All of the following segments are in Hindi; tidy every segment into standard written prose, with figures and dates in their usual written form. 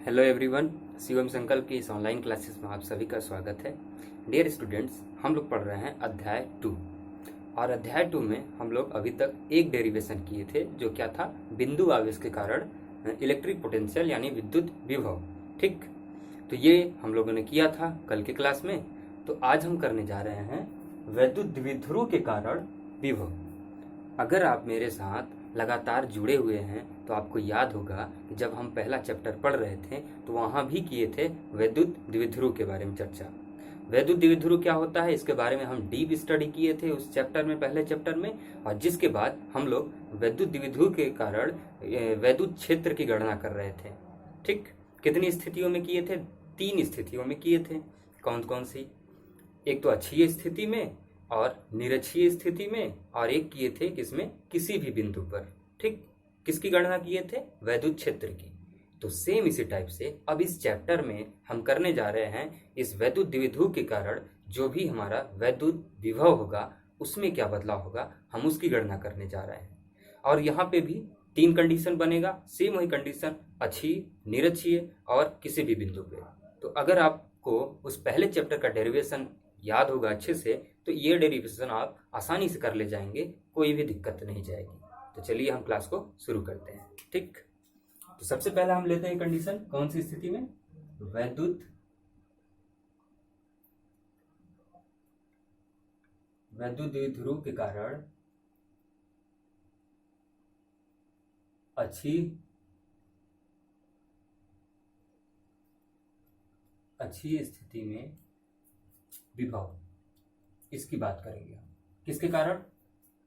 हेलो एवरीवन, शिवम संकल्प की इस ऑनलाइन क्लासेस में आप सभी का स्वागत है। डियर स्टूडेंट्स, हम लोग पढ़ रहे हैं अध्याय 2 और अध्याय 2 में हम लोग अभी तक एक डेरिवेशन किए थे जो क्या था, बिंदु आवेश के कारण इलेक्ट्रिक पोटेंशियल यानी विद्युत विभव। ठीक, तो ये हम लोगों ने किया था कल के क्लास में। तो आज हम करने जा रहे हैं वैद्युत द्विध्रुव के कारण विभव। अगर आप मेरे साथ लगातार जुड़े हुए हैं तो आपको याद होगा कि जब हम पहला चैप्टर पढ़ रहे थे तो वहाँ भी किए थे वैद्युत द्विध्रुव के बारे में चर्चा। वैद्युत द्विध्रुव क्या होता है इसके बारे में हम डीप स्टडी किए थे उस चैप्टर में, पहले चैप्टर में। और जिसके बाद हम लोग वैद्युत द्विध्रुव के कारण वैद्युत क्षेत्र की गणना कर रहे थे। ठीक, कितनी स्थितियों में किए थे? 3 स्थितियों में किए थे। कौन कौन सी? एक तो अक्षीय स्थिति में और निरक्षीय स्थिति में, और एक किए थे किसमें, किसी भी बिंदु पर। ठीक, किसकी गणना किए थे? वैद्युत क्षेत्र की। तो सेम इसी टाइप से अब इस चैप्टर में हम करने जा रहे हैं इस वैद्युत द्विध्रुव के कारण जो भी हमारा वैद्युत विभव होगा उसमें क्या बदलाव होगा, हम उसकी गणना करने जा रहे हैं। और यहाँ पे भी 3 कंडीशन बनेगा, सेम वही कंडीशन, अक्षीय, निरक्षीय और किसी भी बिंदु पे। तो अगर आपको उस पहले चैप्टर का डेरिवेशन याद होगा अच्छे से तो ये डेरिवेशन आप आसानी से कर ले जाएंगे, कोई भी दिक्कत नहीं जाएगी। तो चलिए हम क्लास को शुरू करते हैं। ठीक, तो सबसे पहले हम लेते हैं कंडीशन, कौन सी स्थिति में? वैद्युत द्विध्रुव के कारण अक्षीय स्थिति में विभव, इसकी बात करेंगे हम। किसके कारण?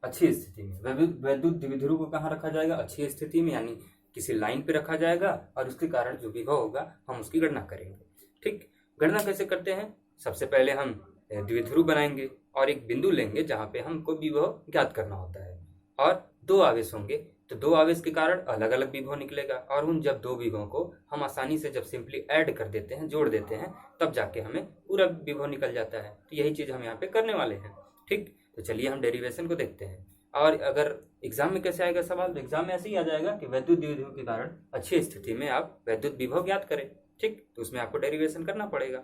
अक्षीय स्थिति में। वैद्युत द्विध्रुव को कहाँ रखा जाएगा? अक्षीय स्थिति में, यानी किसी लाइन पे रखा जाएगा और उसके कारण जो विभव होगा हम उसकी गणना करेंगे। ठीक, गणना कैसे करते हैं? सबसे पहले हम द्विध्रुव बनाएंगे और एक बिंदु लेंगे जहाँ पे हमको विभव ज्ञात करना होता है, और 2 आवेश होंगे। तो 2 आवेश के कारण अलग अलग विभव निकलेगा, और उन जब 2 विभव को हम आसानी से जब सिंपली ऐड कर देते हैं, जोड़ देते हैं, तब जाके हमें पूरा विभव निकल जाता है। तो यही चीज हम यहाँ पे करने वाले हैं। ठीक, तो चलिए हम डेरिवेशन को देखते हैं। और अगर एग्जाम में कैसे आएगा सवाल, तो एग्जाम में ऐसे ही आ जाएगा कि वैद्युत द्विध्रुव के कारण अच्छी स्थिति में आप वैद्युत विभव ज्ञात करें। ठीक, तो उसमें आपको डेरिवेशन करना पड़ेगा।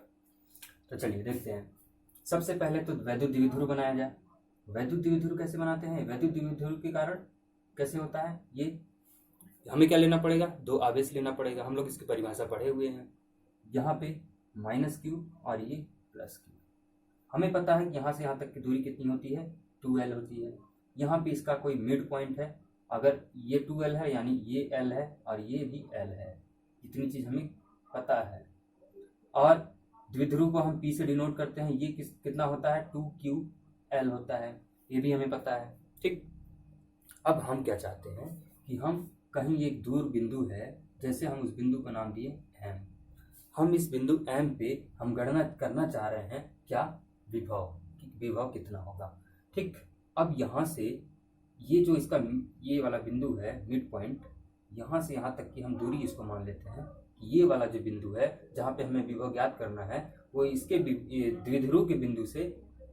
तो चलिए देखते हैं। सबसे पहले तो वैद्युत द्विध्रुव बनाया जाए। वैद्युत द्विध्रुव कैसे बनाते हैं? वैद्युत द्विध्रुव के कारण कैसे होता है ये, हमें क्या लेना पड़ेगा? 2 आवेश लेना पड़ेगा। हम लोग इसकी परिभाषा पढ़े हुए हैं। यहाँ पे -q और ये +q। हमें पता है कि यहाँ से यहाँ तक की दूरी कितनी होती है? 2l होती है। यहाँ पे इसका कोई मिड पॉइंट है, अगर ये 2l है यानी ये l है और ये भी l है। इतनी चीज हमें पता है। और द्विध्रुव को हम p से डिनोट करते हैं, ये कितना होता है? 2ql होता है, ये भी हमें पता है। ठीक, अब हम क्या चाहते हैं कि हम कहीं एक दूर बिंदु है, जैसे हम उस बिंदु का नाम दिए m। हम इस बिंदु m पे हम गणना करना चाह रहे हैं क्या? विभव कितना होगा। ठीक, अब यहाँ से ये जो इसका ये वाला बिंदु है मिड पॉइंट, यहाँ से यहाँ तक की हम दूरी इसको मान लेते हैं कि ये वाला जो बिंदु है जहाँ पे हमें विभव ज्ञात करना है वो इसके द्विध्रुव के बिंदु से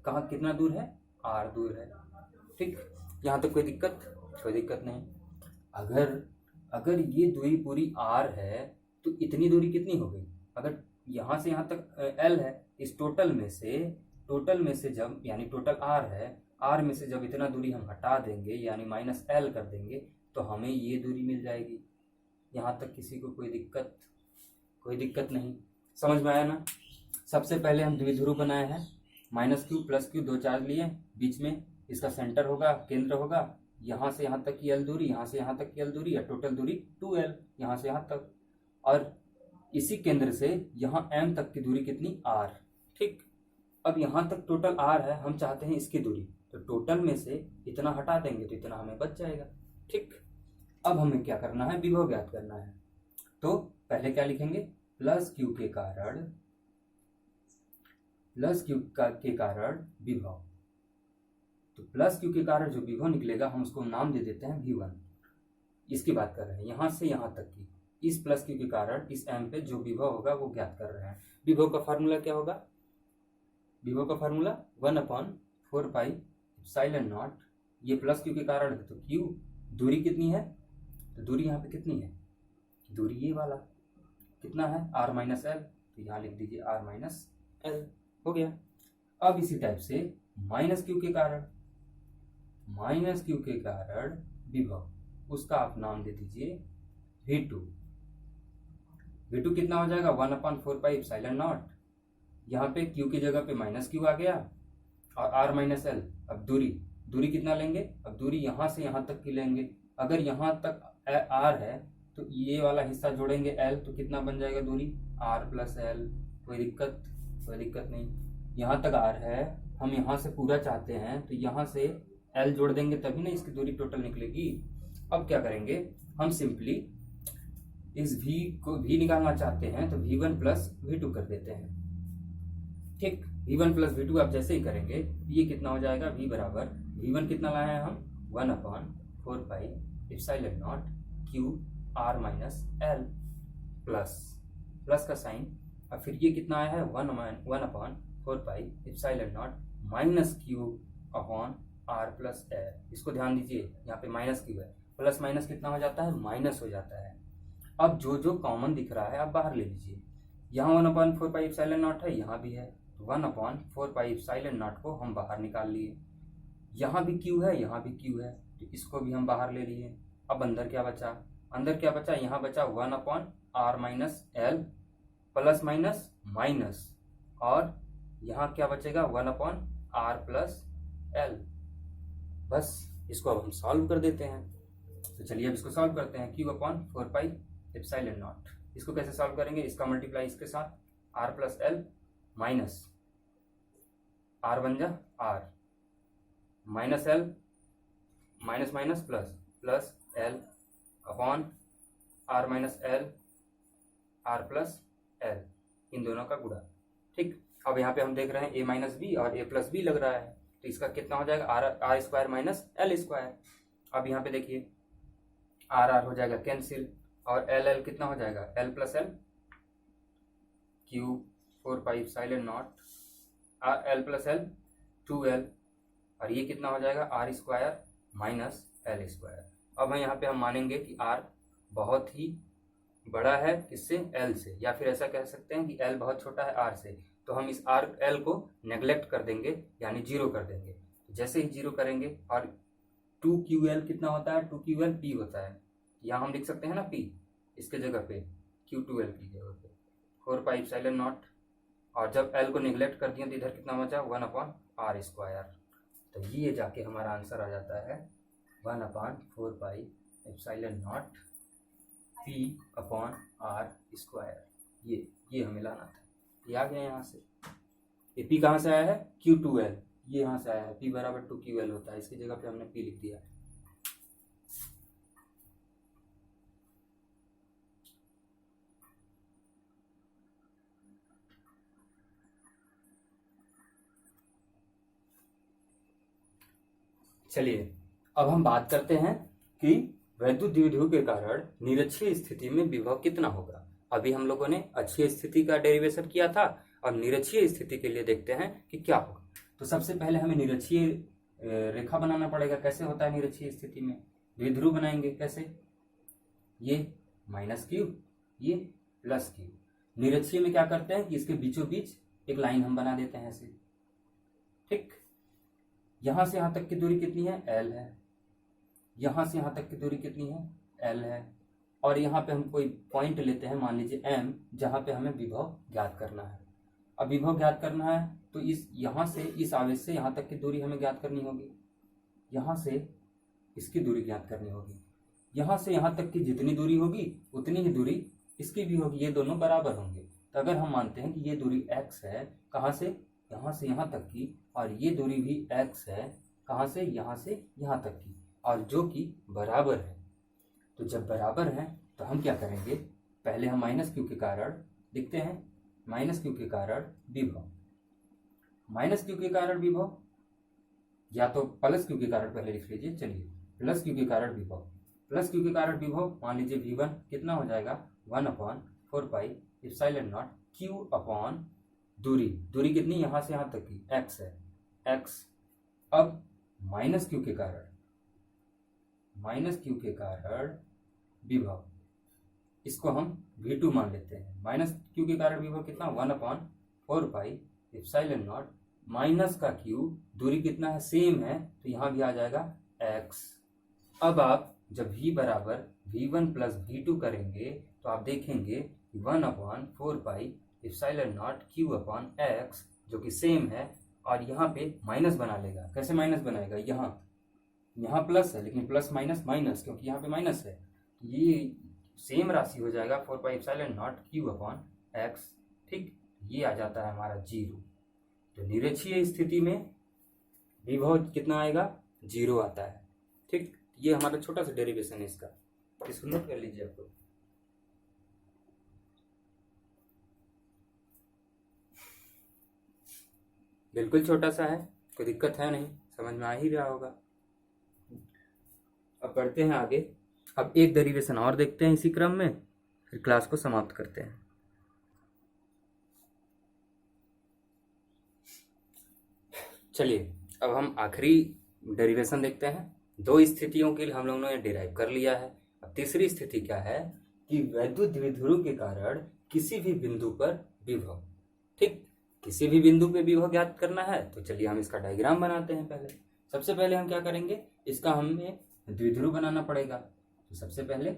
कहाँ कितना दूर है? r दूर है। ठीक, यहाँ तक कोई दिक्कत नहीं। अगर ये दूरी पूरी r है तो इतनी दूरी कितनी हो गई? अगर यहाँ से यहाँ तक l है, इस टोटल में से जब, यानी टोटल r है, r में से जब इतना दूरी हम हटा देंगे यानी -l कर देंगे तो हमें ये दूरी मिल जाएगी। यहाँ तक किसी को कोई दिक्कत नहीं? समझ में आया ना? सबसे पहले हम द्विध्रुव बनाए हैं, -q +q 2 चार्ज लिए, बीच में इसका सेंटर होगा, केंद्र होगा। यहाँ से यहाँ तक की l दूरी, यहाँ से यहाँ तक की l दूरी, या टोटल दूरी 2l यहाँ से यहाँ तक, और इसी केंद्र से यहाँ m तक की दूरी कितनी? r। ठीक, अब यहाँ तक टोटल r है, हम चाहते हैं इसकी दूरी, तो टोटल में से इतना हटा देंगे तो इतना हमें बच जाएगा। ठीक, अब हमें क्या करना है? विभव ज्ञात करना है। तो पहले क्या लिखेंगे? +q के कारण विभव। तो +q के कारण जो विभव निकलेगा हम उसको नाम दे देते हैं v1। इसकी बात कर रहे हैं, यहाँ से यहाँ तक की इस +q के कारण इस m पे जो विभव होगा वो ज्ञात कर रहे हैं। विभव का फार्मूला क्या होगा? विभव का फार्मूला 1/4πε0। ये +q के कारण है तो q, दूरी कितनी है? तो दूरी यहाँ पे कितनी है? दूरी ये वाला कितना है r माइनस एल, तो यहाँ लिख दीजिए r माइनस एल, हो गया। अब इसी टाइप से माइनस क्यू के कारण विभव, उसका आप नाम दे दीजिए V2। V2 कितना हो जाएगा 1/4 एप्सिलॉन नॉट, यहाँ पे Q की जगह पे माइनस क्यू आ गया और R माइनस एल। अब दूरी कितना लेंगे, अब दूरी यहाँ से यहाँ तक की लेंगे। अगर यहाँ तक R है तो ये वाला हिस्सा जोड़ेंगे L, तो कितना बन जाएगा दूरी R प्लस एल। कोई दिक्कत नहीं। यहाँ तक R है, हम यहाँ से पूरा चाहते हैं तो यहाँ से L जोड़ देंगे तभी ना इसकी दूरी टोटल निकलेगी। अब क्या करेंगे, हम सिंपली इस V को V निकालना चाहते हैं तो V1 प्लस V2 कर देते हैं। ठीक, V1 प्लस V2 आप जैसे ही करेंगे ये कितना हो जाएगा, V बराबर V1 कितना लाए हैं हम 1/4 epsilon not Q R minus L, plus का साइन। और फिर ये कितना आया है 1/4 epsilon not minus Q upon R plus L. इसको ध्यान दीजिए, यहाँ पे माइनस Q है, प्लस माइनस कितना हो जाता है, माइनस हो जाता है। अब जो कॉमन दिख रहा है आप बाहर ले लीजिए। यहाँ 1/4 एप्सिलॉन नॉट है, यहाँ भी है, तो 1/4 एप्सिलॉन नॉट को हम बाहर निकाल लिए। यहाँ भी Q है, यहाँ भी Q है, तो इसको भी हम बाहर ले लिए। अब अंदर क्या बचा, यहाँ बचा 1/R minus L, plus minus minus, और यहाँ क्या बचेगा 1/R प्लस एल। बस इसको अब हम सॉल्व कर देते हैं। तो चलिए अब इसको सॉल्व करते हैं। Q/4 एप्सिलॉन नॉट, इसको कैसे सॉल्व करेंगे, इसका मल्टीप्लाई इसके साथ R plus L minus R बन जा R minus L, minus minus plus L upon R minus L R plus L, इन दोनों का गुणा। ठीक, अब यहाँ पे हम देख रहे हैं a माइनस बी और a प्लस बी लग रहा है, तो इसका कितना हो जाएगा R square minus L square. अब यहाँ पे देखिए आर हो जाएगा कैंसिल, और एल कितना हो जाएगा L plus L, Q4 epsilon naught L plus L 2L, और ये कितना हो जाएगा R square minus L square. अब यहाँ पे हम मानेंगे कि R बहुत ही बड़ा है किससे, L से, या फिर ऐसा कह सकते हैं कि L बहुत छोटा है R से, तो हम इस L को नेग्लेक्ट कर देंगे, यानी जीरो कर देंगे। जैसे ही जीरो करेंगे, और 2QL कितना होता है, 2QL P होता है, यहाँ हम लिख सकते हैं ना P, इसके जगह पे Q2L की जगह पे 4 एप्सिलॉन नॉट, और जब L को नेग्लेक्ट कर दिया तो इधर कितना बचा 1/R स्क्वायर। तो ये जाके हमारा आंसर आ जाता है 1/4 एप्सिलॉन नॉट P/R स्क्वायर। ये हमें लाना था, ये आ गया यहाँ से। ये P कहाँ से आया है, Q2L, ये यहाँ से आया है, P बराबर 2QL होता है, इसकी जगह पे हमने P लिख दिया। चलिए अब हम बात करते हैं कि वैद्युत द्विध्रुव के कारण निरक्षीय स्थिति में विभव कितना होगा। अभी हम लोगों ने अक्षीय स्थिति का डेरिवेशन किया था, और निरक्षीय स्थिति के लिए देखते हैं कि क्या होगा। तो सबसे पहले हमें निरक्षीय रेखा बनाना पड़ेगा। कैसे होता है निरक्षीय स्थिति में, द्विध्रुव बनाएंगे कैसे, ये माइनस क्यू, ये प्लस क्यू। निरक्षीय में क्या करते हैं कि इसके बीचों बीच एक लाइन हम बना देते हैं ऐसे। ठीक, यहां से यहां तक की दूरी कितनी है, L है, यहां से यहां तक की दूरी कितनी है, L है, और यहाँ पे हम कोई पॉइंट लेते हैं, मान लीजिए M, जहां पे हमें विभव ज्ञात करना है। अब विभव ज्ञात करना है तो यहाँ से इस आवेश से यहाँ तक की दूरी हमें ज्ञात करनी होगी, यहाँ से इसकी दूरी ज्ञात करनी होगी, यहाँ से यहाँ तक की जितनी दूरी होगी उतनी ही दूरी इसकी भी होगी, ये दोनों बराबर होंगे। तो अगर हम मानते हैं कि ये दूरी x है, कहाँ से, यहाँ से यहाँ तक की, और ये दूरी भी x है, कहाँ से यहाँ तक की, और जो कि बराबर है। तो जब बराबर है तो हम क्या करेंगे, पहले हम माइनस क्यू के कारण लिखते हैं, माइनस क्यू के कारण विभव, माइनस क्यू के कारण विभव, या तो प्लस क्यू के कारण पहले लिख लीजिए। चलिए प्लस क्यू के कारण विभव, प्लस क्यू के कारण विभव, मान लीजिए V1 कितना हो जाएगा 1/4 एप्सिलॉन नॉट Q अपॉन दूरी कितनी, यहाँ से यहाँ तक की x है, x। अब माइनस क्यू के कारण विभव, इसको हम V2 मान लेते हैं। माइनस क्यू के कारण विभव कितना 1/4πε0 माइनस का क्यू, दूरी कितना है सेम है तो यहाँ भी आ जाएगा x। अब आप जब v बराबर v1 प्लस v2 करेंगे तो आप देखेंगे 1/4πε0 q/x जो कि सेम है और यहाँ पे माइनस बना लेगा। कैसे माइनस बनाएगा, यहाँ प्लस है लेकिन प्लस माइनस माइनस, क्योंकि यहाँ पे माइनस है ये सेम राशि हो जाएगा 4πε0 q/x। ठीक, ये आ जाता है हमारा 0। तो निरक्षीय स्थिति में विभव कितना आएगा 0 आता है। ठीक, ये हमारा छोटा सा डेरिवेशन है इसका, इसको नोट कर लीजिए आप लोग। बिल्कुल छोटा सा है, कोई दिक्कत है नहीं, समझ में आ ही रहा होगा। अब बढ़ते हैं आगे। अब एक डेरिवेशन और देखते हैं इसी क्रम में, फिर क्लास को समाप्त करते हैं। चलिए अब हम आखिरी डेरिवेशन देखते हैं। दो स्थितियों के लिए हम लोगों ने डिराइव कर लिया है। अब तीसरी स्थिति क्या है कि वैद्युत द्विध्रुव के कारण किसी भी बिंदु पर विभव। ठीक, किसी भी बिंदु पे विभव ज्ञात करना है तो चलिए हम इसका डायग्राम बनाते हैं। पहले सबसे पहले हम क्या करेंगे, इसका हमें द्विध्रुव बनाना पड़ेगा। तो सबसे पहले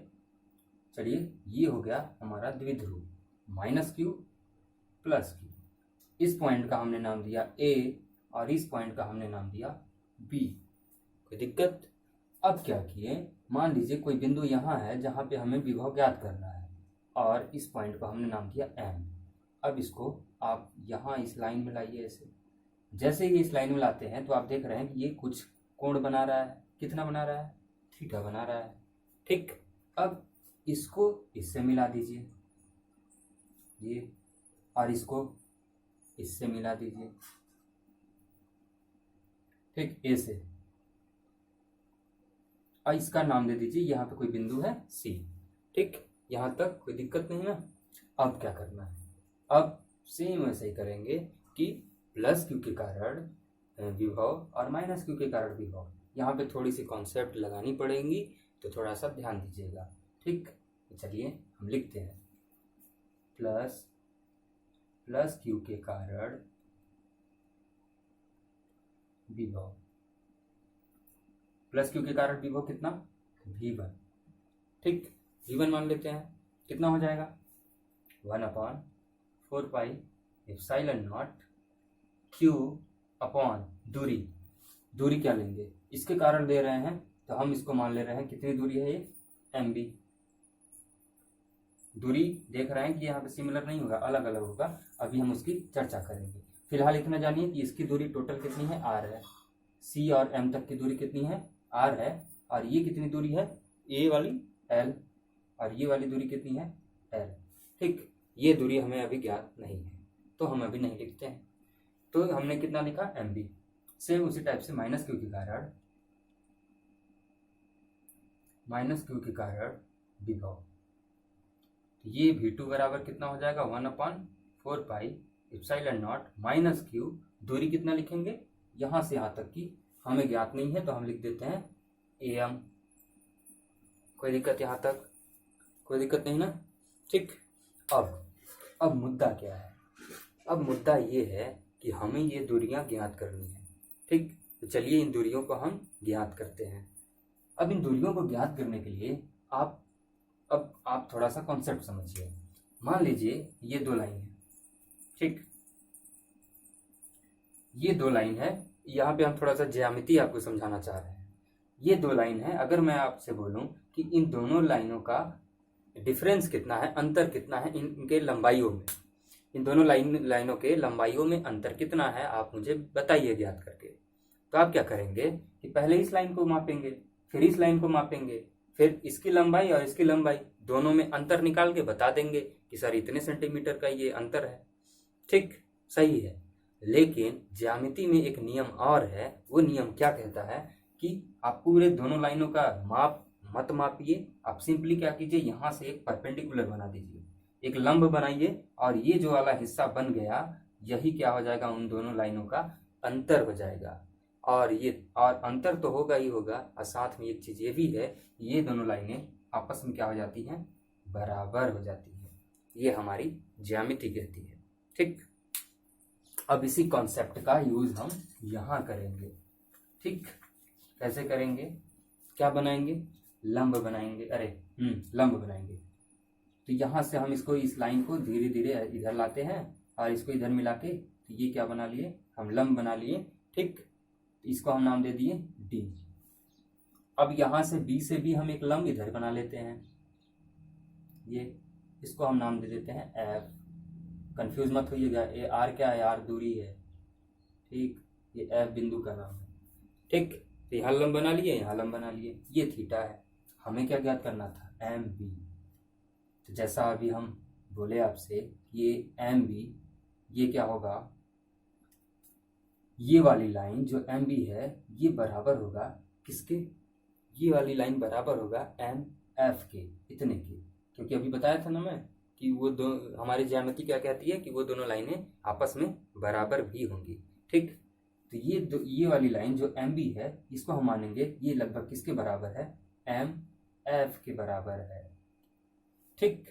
चलिए ये हो गया हमारा द्विध्रुव, -q + q। इस पॉइंट का हमने नाम दिया A और इस पॉइंट का हमने नाम दिया B। कोई दिक्कत? अब क्या किए, मान लीजिए कोई बिंदु यहाँ है जहाँ पे हमें विभव ज्ञात करना है और इस पॉइंट को हमने नाम दिया M। अब इसको आप यहाँ इस लाइन में लाइए। ऐसे जैसे ही इस लाइन में लाते हैं तो आप देख रहे हैं कि ये कुछ कोण बना रहा है। कितना बना रहा है, थीटा बना रहा है। ठीक, अब इसको इससे मिला दीजिए ये, और इसको इससे मिला दीजिए। ठीक, ए से, और इसका नाम दे दीजिए, यहाँ पे कोई बिंदु है C। ठीक, यहाँ तक कोई दिक्कत नहीं ना। अब क्या करना है, अब सेम वैसे ही करेंगे कि +q के कारण विभव और -q के कारण विभव। यहाँ पे थोड़ी सी कॉन्सेप्ट लगानी पड़ेंगी तो थोड़ा सा ध्यान दीजिएगा। ठीक, चलिए हम लिखते हैं +q के कारण विभव। +q के कारण विभव कितना, v1। ठीक, v1 मान लेते हैं, कितना हो जाएगा 1/4πε0 q/ दूरी क्या लेंगे, इसके कारण दे रहे हैं तो हम इसको मान ले रहे हैं कितनी दूरी है ये mb। दूरी देख रहे हैं कि यहाँ पे सिमिलर नहीं होगा, अलग अलग होगा, अभी हम उसकी चर्चा करेंगे। फिलहाल इतना जानिए कि इसकी दूरी टोटल कितनी है, r है। c और m तक की दूरी कितनी है, r है। और ये कितनी दूरी है, a वाली l, और ये वाली दूरी कितनी है l। ठीक, ये दूरी हमें अभी ज्ञात नहीं है तो हम अभी नहीं लिखते हैं। तो हमने कितना लिखा mb। सेम उसी टाइप से -q के कारण विभव। ये v2 बराबर कितना हो जाएगा 1/4πε0 -q। दूरी कितना लिखेंगे, यहाँ से यहाँ तक की हमें ज्ञात नहीं है तो हम लिख देते हैं am। कोई दिक्कत, यहाँ तक कोई दिक्कत नहीं ना। ठीक, अब मुद्दा क्या है, अब मुद्दा ये है कि हमें ये दूरियां ज्ञात करनी है। ठीक, तो चलिए इन दूरियों को हम ज्ञात करते हैं। अब इन दूरियों को ज्ञात करने के लिए आप थोड़ा सा कॉन्सेप्ट समझिए। मान लीजिए ये दो लाइन है। ठीक, ये दो लाइन है, यहाँ पे हम थोड़ा सा ज्यामिति आपको समझाना चाह रहे हैं। ये दो लाइन है, अगर मैं आपसे बोलूं कि इन दोनों लाइनों का डिफरेंस कितना है, अंतर कितना है इनके लंबाइयों में, इन दोनों लाइनों के लंबाइयों में अंतर कितना है, आप मुझे बताइए ज्ञात करके। तो आप क्या करेंगे कि पहले इस लाइन को मापेंगे, फिर इस लाइन को मापेंगे, फिर इसकी लंबाई और इसकी लंबाई दोनों में अंतर निकाल के बता देंगे कि सर इतने सेंटीमीटर का ये अंतर है। ठीक, सही है, लेकिन ज्यामिति में एक नियम और है। वो नियम क्या कहता है कि आप पूरे दोनों लाइनों का माप मत मापिए, आप सिंपली क्या कीजिए, यहाँ से एक परपेंडिकुलर बना दीजिए, एक लंब बनाइए, और ये जो वाला हिस्सा बन गया यही क्या हो जाएगा, उन दोनों लाइनों का अंतर हो जाएगा। और अंतर तो होगा ही होगा, और साथ में एक चीज ये भी है, ये दोनों लाइनें आपस में क्या हो जाती हैं, बराबर हो जाती है। ये हमारी ज्यामिति कहती है। ठीक, अब इसी कॉन्सेप्ट का यूज हम यहाँ करेंगे। ठीक, कैसे करेंगे, क्या बनाएंगे, लंब बनाएंगे। अरे लंब बनाएंगे। तो यहाँ से हम इसको, इस लाइन को धीरे धीरे इधर लाते हैं और इसको इधर मिला के, तो ये क्या बना लिए, हम लंब बना लिए। ठीक, इसको हम नाम दे दिए डी। अब यहाँ से बी से भी हम एक लंब इधर बना लेते हैं, ये, इसको हम नाम दे देते हैं एफ। कंफ्यूज मत होइएगा, ये आर क्या है, आर दूरी है। ठीक, ये एफ बिंदु का नाम है। ठीक, तो यहाँ लंब बना लिए, यहाँ लंब बना लिए, ये थीटा है। हमें क्या ज्ञात करना था, एम बी। तो जैसा अभी हम बोले आपसे, ये एम बी, ये क्या होगा, ये वाली लाइन जो एम बी है ये बराबर होगा किसके, ये वाली लाइन बराबर होगा एम एफ के, इतने के। क्योंकि अभी बताया था ना मैं कि वो दो, हमारी ज्यामिति क्या कहती है कि वो दोनों लाइनें आपस में बराबर भी होंगी। ठीक, तो ये वाली लाइन जो एम बी है, इसको हम मानेंगे ये लगभग किसके बराबर है, एम एफ के बराबर है। ठीक,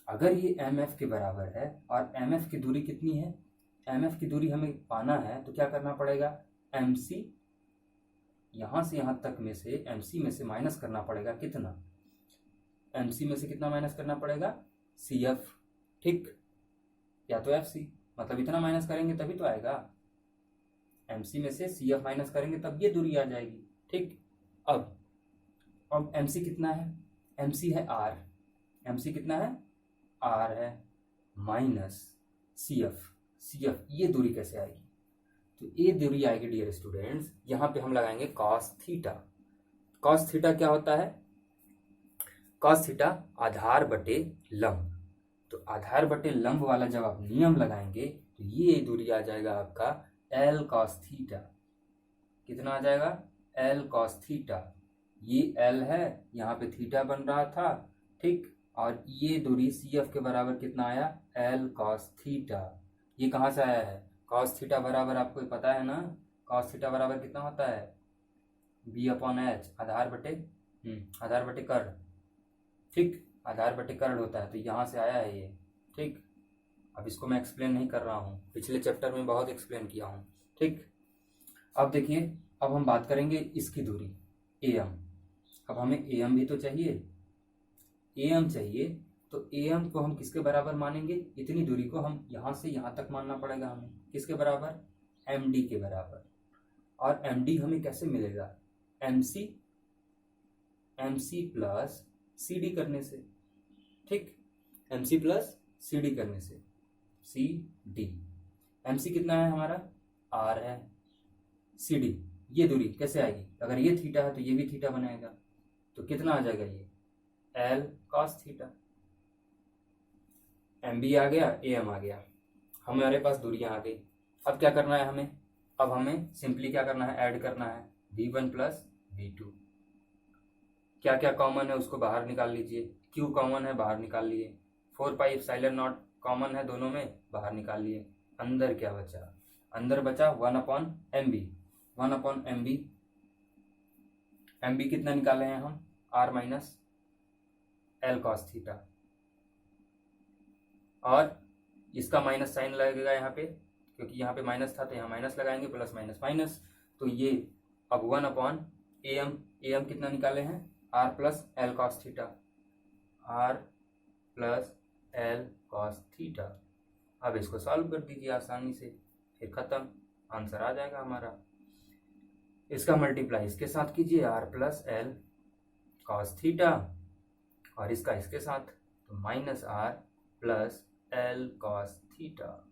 अगर ये एम एफ के बराबर है और एम एफ की दूरी कितनी है, एम एफ की दूरी हमें पाना है तो क्या करना पड़ेगा, एम सी, यहां से यहां तक में से एम सी में से माइनस करना पड़ेगा कितना, एम सी में से कितना माइनस करना पड़ेगा, सी एफ। ठीक, या तो एफ सी, मतलब इतना माइनस करेंगे तभी तो आएगा, एम सी में से सी एफ माइनस करेंगे तब ये दूरी आ जाएगी। ठीक, अब एम सी कितना है, एम सी है आर, एम सी कितना है, आर है, minus C F, C F, ये दूरी कैसे आएगी, तो ये दूरी आएगी डियर स्टूडेंट्स, यहाँ पे हम लगाएंगे कॉस थीटा। कॉस थीटा क्या होता है, कॉस थीटा आधार बटे लंब। तो आधार बटे लंब वाला जब आप नियम लगाएंगे तो ये दूरी आ जाएगा आपका एल कॉस थीटा। कितना आ जाएगा, एल कॉस थीटा। ये एल है, यहाँ पे थीटा बन रहा था। ठीक, और ये दूरी सी एफ के बराबर कितना आया, एल कॉस थीटा। ये कहाँ से आया है, कॉस थीटा बराबर आपको पता है ना, कॉस थीटा बराबर कितना होता है, बी अपॉन एच, आधार बटे कर्ण। ठीक, आधार बटे कर्ण होता है, तो यहाँ से आया है ये। ठीक, अब इसको मैं एक्सप्लेन नहीं कर रहा हूँ, पिछले चैप्टर में बहुत एक्सप्लेन किया हूँ। ठीक, अब देखिए, अब हम बात करेंगे इसकी दूरी ए एम। अब हमें ए एम भी तो चाहिए, ए एम चाहिए, तो ए एम को हम किसके बराबर मानेंगे, इतनी दूरी को हम यहाँ से यहाँ तक मानना पड़ेगा हमें, किसके बराबर, एम डी के बराबर। और एम डी हमें कैसे मिलेगा, M C plus C D करने से। ठीक, M C plus C D करने से, सी डी। एम सी कितना है हमारा, आर है, सी डी, ये दूरी कैसे आएगी, अगर ये थीटा है तो ये भी थीटा बनाएगा, तो कितना आ जाएगा ये, L cos theta. M B आ गया, ए एम आ गया, हमारे पास दूरियां आ गई। अब क्या करना है हमें, अब हमें सिंपली क्या करना है, ऐड करना है v1 प्लस v2। क्या क्या कॉमन है उसको बाहर निकाल लीजिए, q कॉमन है बाहर निकाल लिए, 4 पाई एप्सिलॉन नॉट कॉमन है दोनों में, बाहर निकाल लिए। अंदर क्या बचा, अंदर बचा 1 upon M B, 1 upon M B. M B कितना निकाले हैं हम, R minus L cos theta, और इसका माइनस साइन लगेगा यहाँ पे, क्योंकि यहाँ पे माइनस था तो यहाँ माइनस लगाएंगे, प्लस माइनस माइनस, तो ये अब 1 अपॉन ए एम कितना निकाले हैं, R plus L cos theta, R plus L cos theta. अब इसको सॉल्व कर दीजिए आसानी से, फिर खत्म, आंसर आ जाएगा हमारा। इसका मल्टीप्लाई इसके साथ कीजिए, R plus L cos theta, और इसका इसके साथ, तो minus R plus L cos theta,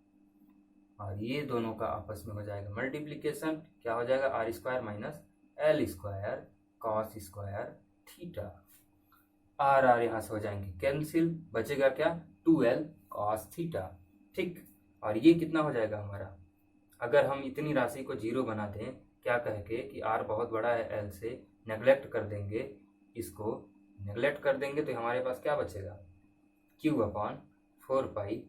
और ये दोनों का आपस में हो जाएगा मल्टीप्लीकेशन। क्या हो जाएगा, R square minus L square cos square theta. R यहाँ से हो जाएंगे कैंसिल, बचेगा क्या, 2l कॉस थीटा। ठीक, और ये कितना हो जाएगा हमारा, अगर हम इतनी राशि को जीरो बना दें, क्या कह के कि आर बहुत बड़ा है एल से, नेग्लेक्ट कर देंगे, इसको नेग्लेक्ट कर देंगे, तो हमारे पास क्या बचेगा, q upon 4 pi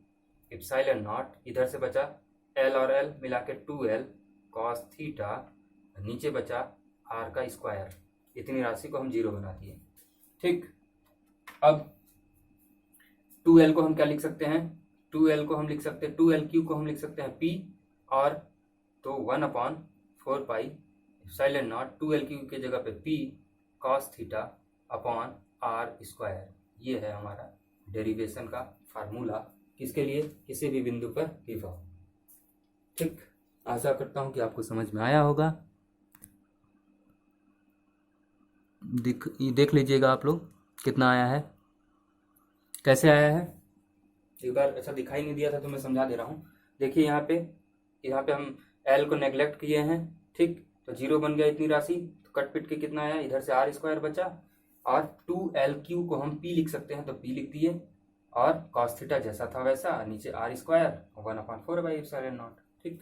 epsilon not, इधर से बचा एल और एल मिला के 2l कॉस थीटा, नीचे बचा आर का स्क्वायर। इतनी राशि को हम जीरो बना दिए। ठीक, अब 2l को हम क्या लिख सकते हैं, 2l को हम लिख सकते हैं, 2l³ को हम लिख सकते हैं p, और तो 1/4 पाई एप्सिलॉन नॉट 2l³ के जगह पे p cos theta upon r²। ये है हमारा डेरिवेशन का फार्मूला, किसके लिए, किसी भी बिंदु पर विभव। ठीक, आशा करता हूं कि आपको समझ में आया होगा। देख लीजिएगा आप लोग कितना आया है, कैसे आया है। एक बार ऐसा दिखाई नहीं दिया था तो मैं समझा दे रहा हूँ। देखिए यहाँ पे हम l को नेग्लेक्ट किए हैं, ठीक, तो 0 बन गया इतनी राशि, तो कट पिट के कितना आया, इधर से r² बचा, और 2l³ को हम p लिख सकते हैं तो p लिख दिए, और cos थीटा जैसा था वैसा, नीचे r² 1/4 ठीक।